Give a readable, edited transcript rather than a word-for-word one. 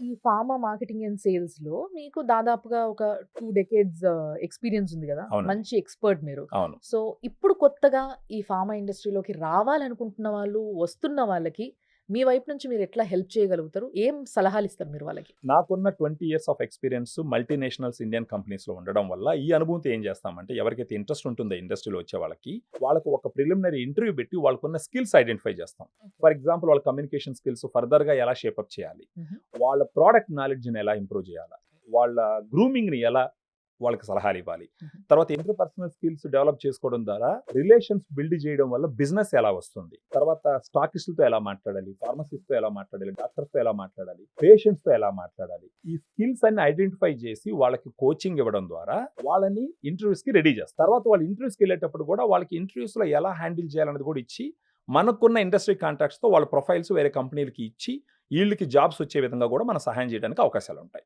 ఈ pharma marketing and సేల్స్‌లో మీకు దాదాపుగా ఒక 2 డెకేడ్స్ ఎక్స్‌పీరియన్స్ ఉంది గదా! అవునండి. మంచి ఎక్స్‌పర్ట్ మీరు. అవును. సో, ఇప్పుడు కొత్తగా ఈ ఫార్మా ఇండస్ట్రీలోకి రావాలనుకుంటున్న వాళ్ళు, వస్తున్న వాళ్ళకి మీ వైపు నుంచి మీరెట్లా హెల్ప్ చేయగలుగుతారు? ఏం సలహాలిస్తారు మీరు వాళ్ళకి? నాకున్న 20 years of experience multinationals Indian కంపెనీస్‌లో ఉండడం వల్ల, ఈ అనుభవంతో ఏం చేస్తామంటే, ఎవరికైతే ఇంట్రెస్ట్ ఉంటుందో ఇండస్ట్రీలో వచ్చే వాళ్ళకి, వాళ్ళకి ఒక ప్రిలిమినరీ ఇంటర్వ్యూ పెట్టి వాళ్ళకున్న స్కిల్స్ ఐడెంటిఫై చేస్తాం. ఫర్ ఎగ్జాంపుల్ వాళ్ళ కమ్యూనికేషన్ స్కిల్స్ ఫర్దర్‌గా ఎలా షేపప్ చేయాలి? హుహు. వాళ్ళ ప్రొడక్ట్ నాలెడ్జ్‌ని ఎలా ఇంప్రూవ్ చేయాలా? వాళ్ళ గ్రూమింగ్‌ని ఎలా వాళ్ళకి సలహాలివ్వాలి? హుహు. తర్వాత ఇంటర్‌పర్సనల్ స్కిల్స్ డెవలప్ చేసుకోవడం ద్వారా రిలేషన్స్ బిల్డ్ చేయడం వల్ల బిజినెస్ ఎలా వస్తుంది? తర్వాత స్టాకిస్ట్‌లతో ఎలా మాట్లాడాలి? ఫార్మసిస్ట్‌తో ఎలా మాట్లాడాలి? డాక్టర్స్‌తో ఎలా మాట్లాడాలి? పేషెంట్స్‌తో ఎలా మాట్లాడాలి? ఈ స్కిల్స్ అన్ని ఐడెంటిఫై చేసి వాళ్ళకి కోచింగ్ ఇవ్వడం ద్వారా వాళ్ళని ఇంటర్వ్యూస్‌కి రెడీ చేస్తారు. తర్వాత వాళ్ళు ఇంటర్వ్యూస్‌కి వెళ్ళేటప్పుడు కూడా వాళ్ళకి ఇంటర్వ్యూస్‌లో ఎలా హ్యాండిల్ చేయాలన్నది కూడా ఇచ్చి, మనకున్న ఇండస్ట్రీ కాంటాక్ట్స్‌తో వాళ్ళ ప్రొఫైల్స్ వేరే కంపెనీలకి ఇచ్చి, ఈళ్ళకి జాబ్స్ వచ్చే విధంగా కూడా మనం సహాయం చేయడానికి అవకాశాలుంటాయి.